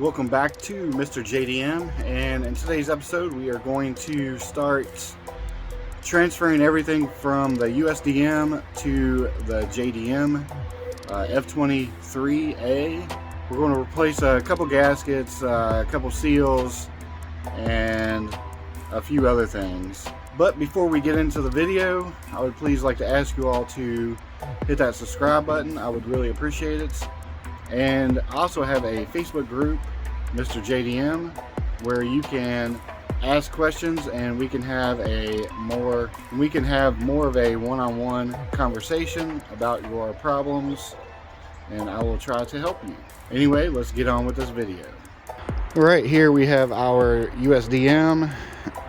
Welcome back to MrJayDM, and in today's episode we are going to start transferring everything from the USDM to the JDM F23a. We're going to replace a couple gaskets, a couple seals, and a few other things. But before we get into the video, I would please like to ask you all to hit that subscribe button. I would really appreciate it. And I also have a Facebook group, MrJayDM, where you can ask questions and we can have more of a one-on-one conversation about your problems, and I will try to help you. Anyway, let's get on with this video. Right here we have our USDM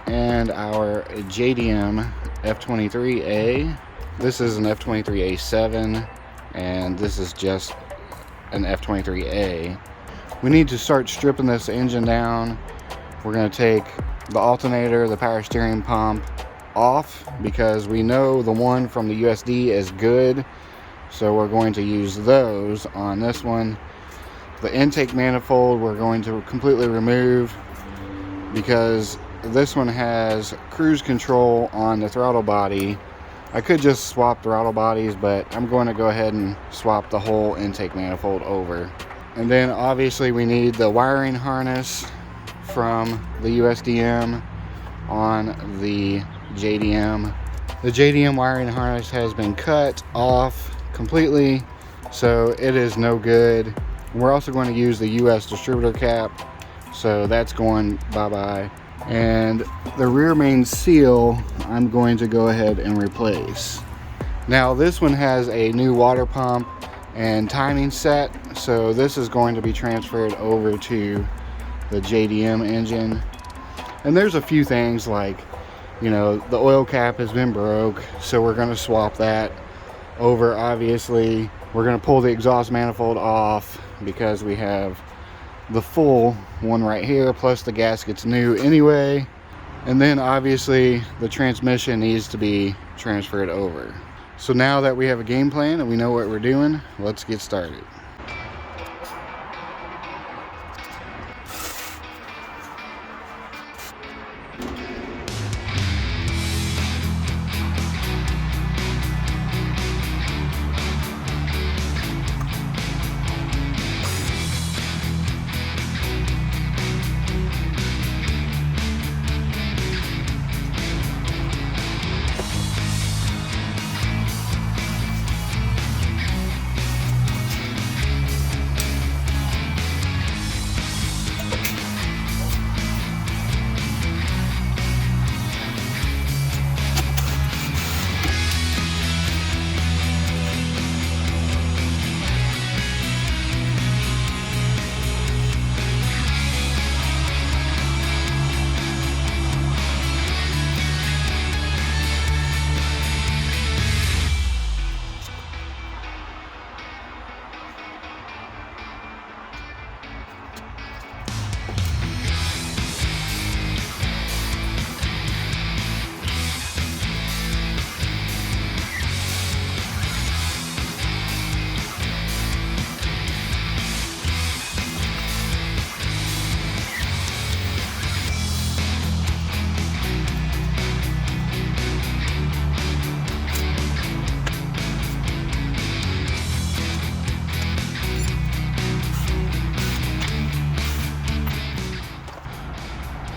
and our JDM F23a. This is an F23a7 and this is just an F23a. We need to start stripping this engine down. We're going to take the alternator, the power steering pump off because we know the one from the USD is good, so we're going to use those on this one. The intake manifold we're going to completely remove because this one has cruise control on the throttle body. I could just swap throttle bodies, but I'm going to go ahead and swap the whole intake manifold over. And then obviously we need the wiring harness from the USDM on the JDM. The JDM wiring harness has been cut off completely, so it is no good. We're also going to use the US distributor cap, so that's going bye-bye. And the rear main seal I'm going to go ahead and replace. Now this one has a new water pump and timing set, so this is going to be transferred over to the JDM engine. And there's a few things like, you know, the oil cap has been broke, so we're going to swap that over. Obviously we're going to pull the exhaust manifold off because we have the full one right here, plus the gasket's new anyway. And then obviously the transmission needs to be transferred over. So now that we have a game plan and we know what we're doing, let's get started.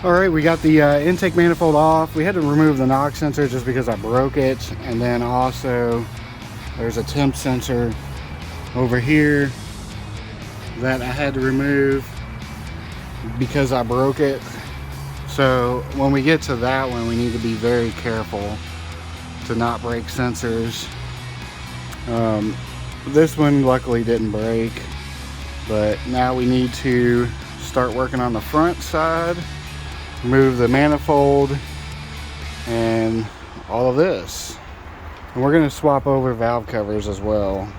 Alright, we got the intake manifold off. We had to remove the knock sensor just because I broke it. And then also there's a temp sensor over here that I had to remove because I broke it. So when we get to that one, we need to be very careful to not break sensors. This one luckily didn't break, but now we need to start working on the front side. Remove the manifold and all of this, and we're going to swap over valve covers as well.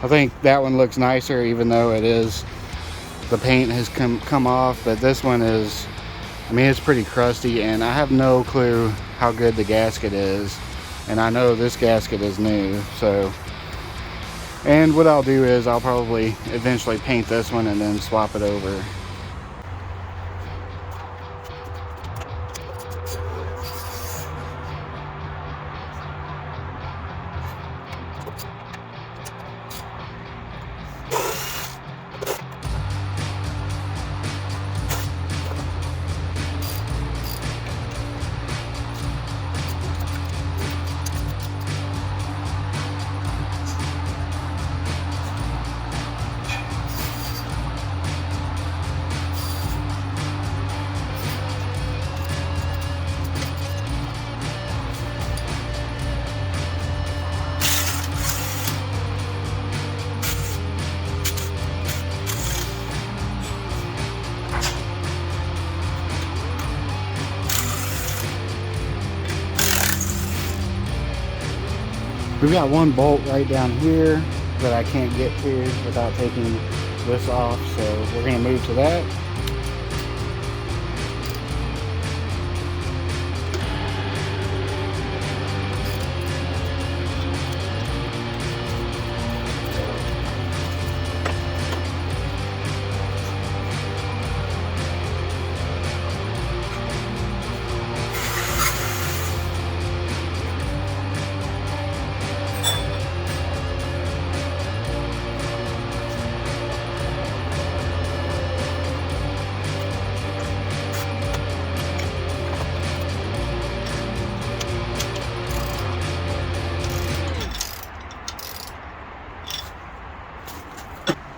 I think that one looks nicer, even though the paint has come off, but this one is, I mean, it's pretty crusty, and I have no clue how good the gasket is, and I know this gasket is new. So, and what I'll do is I'll probably eventually paint this one and then swap it over. We've got one bolt right down here that I can't get to without taking this off, so we're going to move to that.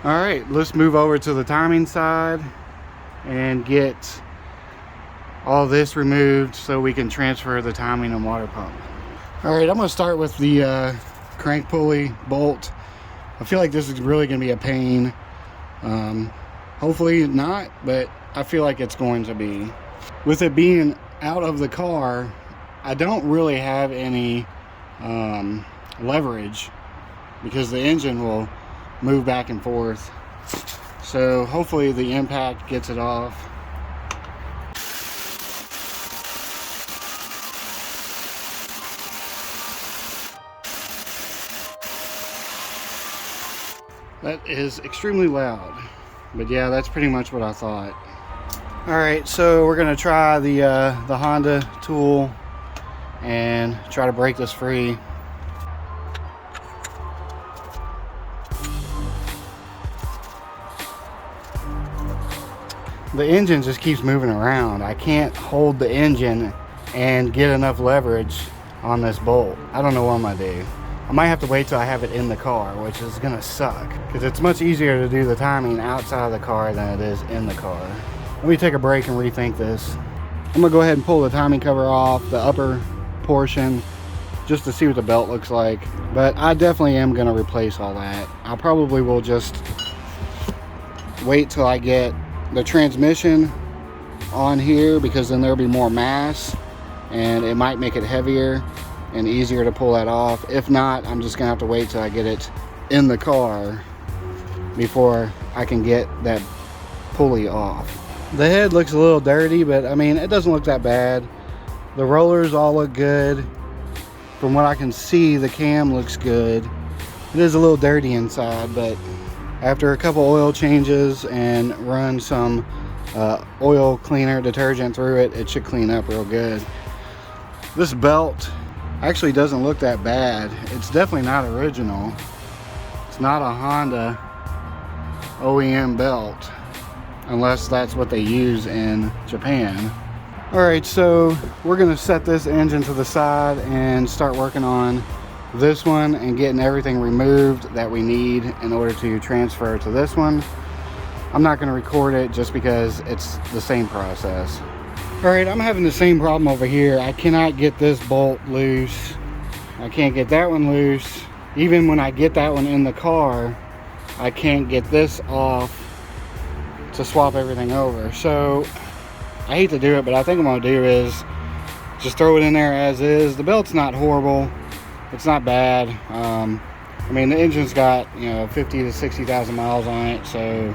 All right, let's move over to the timing side and get all this removed so we can transfer the timing and water pump. All right, I'm gonna start with the crank pulley bolt. I feel like this is really gonna be a pain. Hopefully not, but I feel like it's going to be. With it being out of the car, I don't really have any leverage because the engine will move back and forth. So hopefully the impact gets it off. That is extremely loud, but yeah, that's pretty much what I thought. All right, so we're gonna try the Honda tool and try to break this free. The engine just keeps moving around. I can't hold the engine and get enough leverage on this bolt. I don't know what I'm gonna do. I might have to wait till I have it in the car, which is gonna suck because it's much easier to do the timing outside of the car than it is in the car. Let me take a break and rethink this. I'm gonna go ahead and pull the timing cover off, the upper portion, just to see what the belt looks like. But I definitely am gonna replace all that. I probably will just wait till I get the transmission on here, because then there'll be more mass and it might make it heavier and easier to pull that off. If not, I'm just gonna have to wait till I get it in the car before I can get that pulley off. The head looks a little dirty, but I mean, it doesn't look that bad. The rollers all look good. From what I can see, the cam looks good. It is a little dirty inside, but after a couple oil changes and run some oil cleaner detergent through it, it should clean up real good. This belt actually doesn't look that bad. It's definitely not original. It's not a Honda OEM belt, unless that's what they use in Japan. All right, so we're gonna set this engine to the side and start working on this one and getting everything removed that we need in order to transfer to this one. I'm not going to record it just because it's the same process. All right, I'm having the same problem over here. I cannot get this bolt loose. I can't get that one loose. Even when I get that one in the car, I can't get this off to swap everything over. So I hate to do it, but I think what I'm going to do is just throw it in there as is. The belt's not horrible. It's not bad. I mean, the engine's got, 50 to 60,000 miles on it, so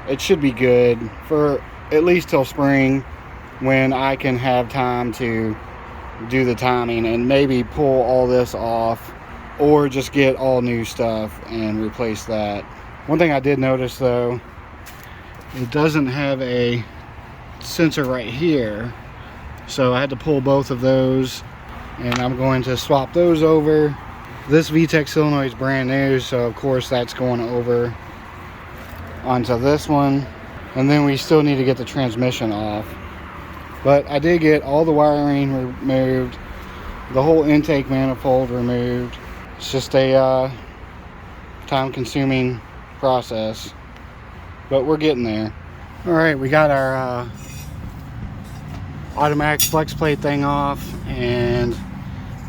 it should be good for at least till spring, when I can have time to do the timing and maybe pull all this off, or just get all new stuff and replace that. One thing I did notice though, it doesn't have a sensor right here, so I had to pull both of those, and I'm going to swap those over. This VTEC solenoid is brand new, so of course that's going over onto this one. And then we still need to get the transmission off. But I did get all the wiring removed, the whole intake manifold removed. It's just a time-consuming process, but we're getting there. All right, we got our automatic flex plate thing off, and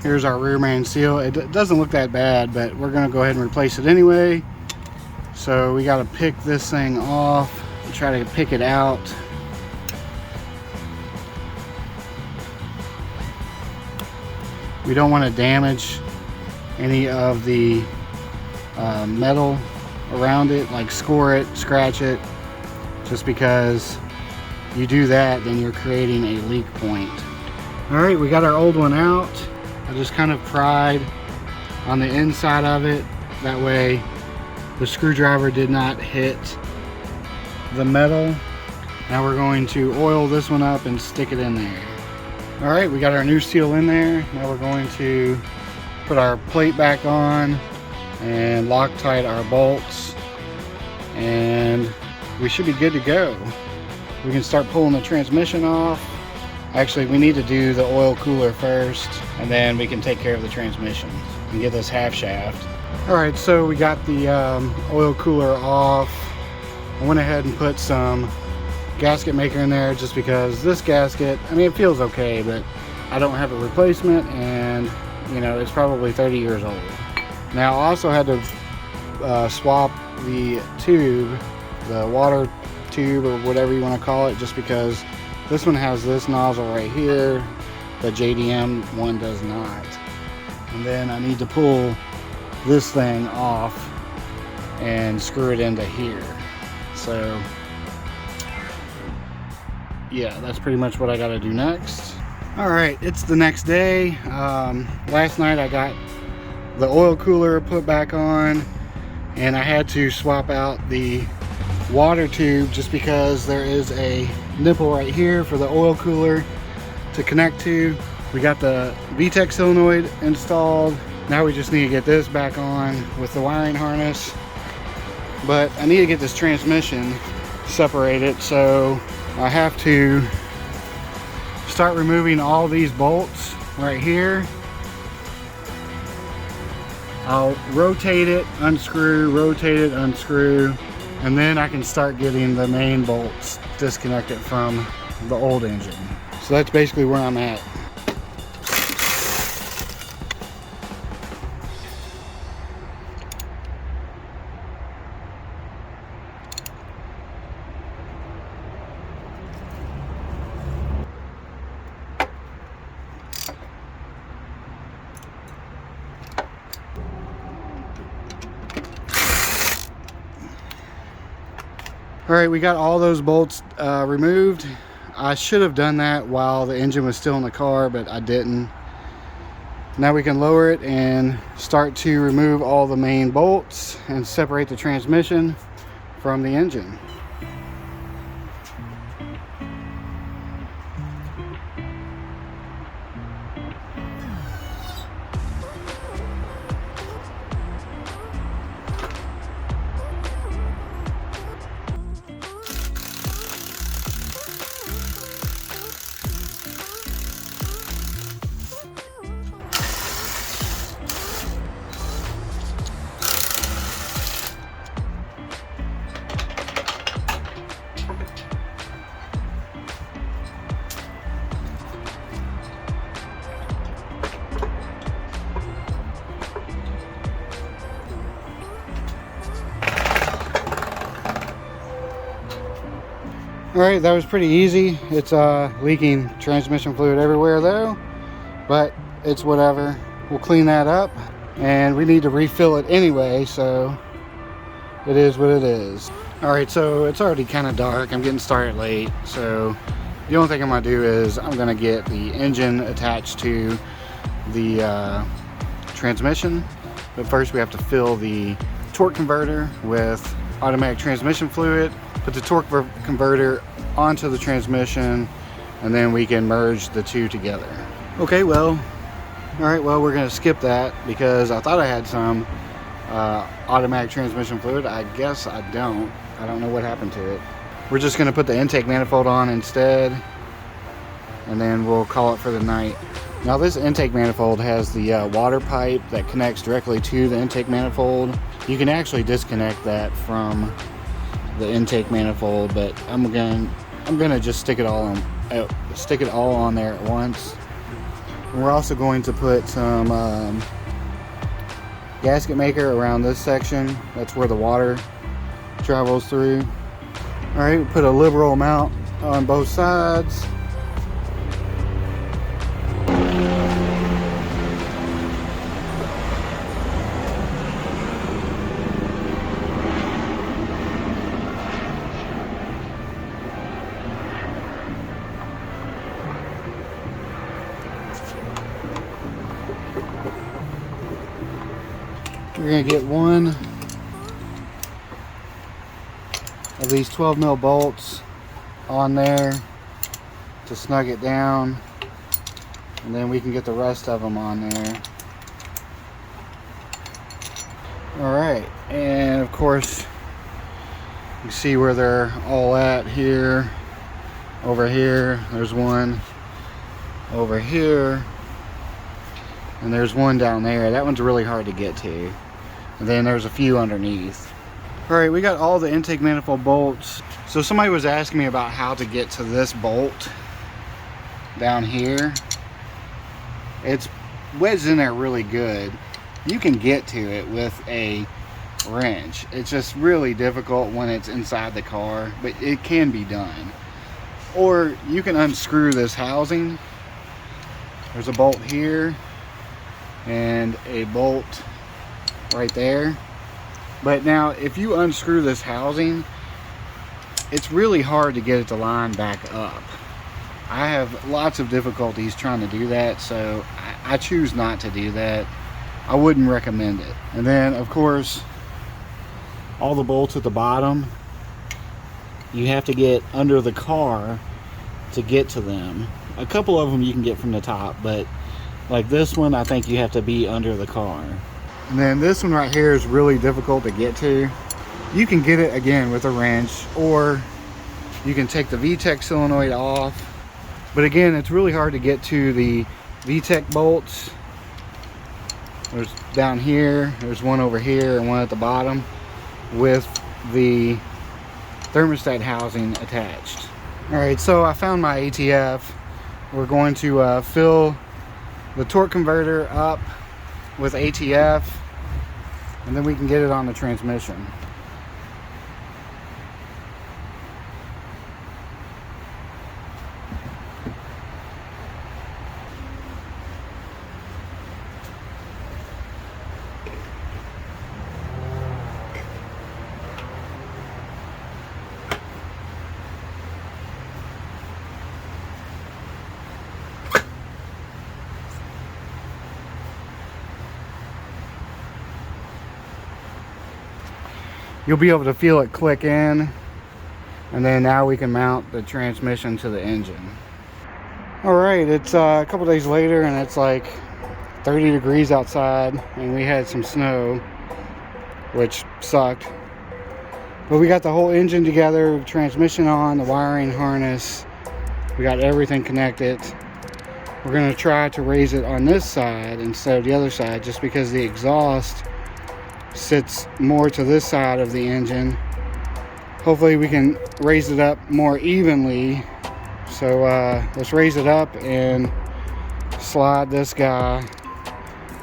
here's our rear main seal. It doesn't look that bad, but we're gonna go ahead and replace it anyway. So we got to pick this thing off and try to pick it out. We don't want to damage any of the metal around it, like score it, scratch it, just because you do that, then you're creating a leak point. All right, we got our old one out. I just kind of pried on the inside of it. That way the screwdriver did not hit the metal. Now we're going to oil this one up and stick it in there. All right, we got our new seal in there. Now we're going to put our plate back on and Loctite our bolts, and we should be good to go. We can start pulling the transmission off. Actually, we need to do the oil cooler first, and then we can take care of the transmission and get this half shaft. All right, so we got the oil cooler off. I went ahead and put some gasket maker in there just because this gasket, I mean, it feels okay, but I don't have a replacement, and you know, it's probably 30 years old. Now I also had to swap the tube, the water tube or whatever you want to call it, just because this one has this nozzle right here, the JDM one does not. And then I need to pull this thing off and screw it into here. So yeah, that's pretty much what I got to do next. All right, it's the next day. Last night I got the oil cooler put back on, and I had to swap out the water tube just because there is a nipple right here for the oil cooler to connect to. We got the VTEC solenoid installed. Now we just need to get this back on with the wiring harness. But I need to get this transmission separated, so I have to start removing all these bolts right here. I'll rotate it, unscrew, and then I can start getting the main bolts disconnected from the old engine. So that's basically where I'm at. All right, we got all those bolts removed. I should have done that while the engine was still in the car, but I didn't. Now we can lower it and start to remove all the main bolts and separate the transmission from the engine. Alright, that was pretty easy. It's leaking transmission fluid everywhere though, but it's whatever. We'll clean that up, and we need to refill it anyway, so it is what it is. Alright, so it's already kind of dark. I'm getting started late, so the only thing I'm going to do is I'm going to get the engine attached to the transmission. But first we have to fill the torque converter with automatic transmission fluid, put the torque converter onto the transmission, and then we can merge the two together. Okay, well, alright, well, we're going to skip that because I thought I had some automatic transmission fluid. I guess I don't. I don't know what happened to it. We're just going to put the intake manifold on instead, and then we'll call it for the night. Now this intake manifold has the water pipe that connects directly to the intake manifold. You can actually disconnect that from the intake manifold, but I'm gonna just stick it all on there at once. And we're also going to put some gasket maker around this section. That's where the water travels through. All right, we put a liberal amount on both sides. We're going to get one of these 12mm bolts on there to snug it down, and then we can get the rest of them on there. Alright, and of course you see where they're all at here. Over here, there's one over here, and there's one down there. That one's really hard to get to, and then there's a few underneath. Alright, we got all the intake manifold bolts. So somebody was asking me about how to get to this bolt down here. It's wedged in there really good. You can get to it with a wrench. It's just really difficult when it's inside the car, but it can be done. Or you can unscrew this housing. There's a bolt here and a bolt right there. But now if you unscrew this housing, it's really hard to get it to line back up. I have lots of difficulties trying to do that, so I choose not to do that. I wouldn't recommend it. And then of course, all the bolts at the bottom, you have to get under the car to get to them. A couple of them you can get from the top, but like this one, I think you have to be under the car. And then this one right here is really difficult to get to. You can get it again with a wrench, or you can take the VTEC solenoid off. But again, it's really hard to get to the VTEC bolts. There's down here, there's one over here and one at the bottom with the thermostat housing attached. Alright, so I found my ATF. We're going to fill the torque converter up with ATF, and then we can get it on the transmission. You'll be able to feel it click in, and then now we can mount the transmission to the engine. Alright, it's a couple days later and it's like 30 degrees outside, and we had some snow, which sucked. But we got the whole engine together, transmission on, the wiring harness, we got everything connected. We're going to try to raise it on this side instead of the other side, just because the exhaust sits more to this side of the engine. Hopefully we can raise it up more evenly. So let's raise it up and slide this guy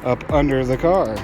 up under the car.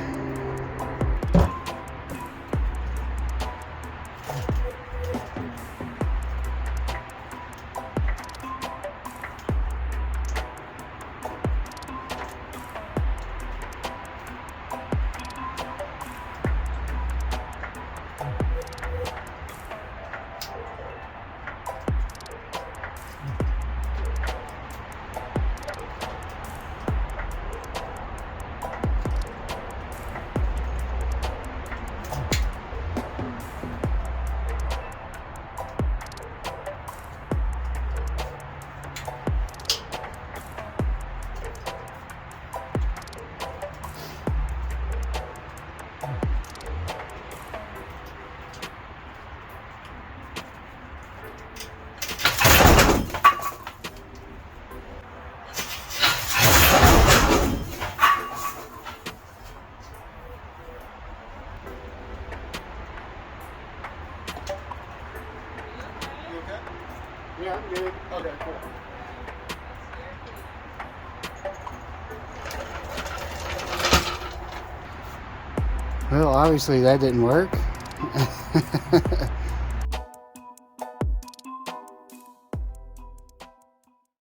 Yeah, I'm good. Okay, cool. Well, obviously that didn't work.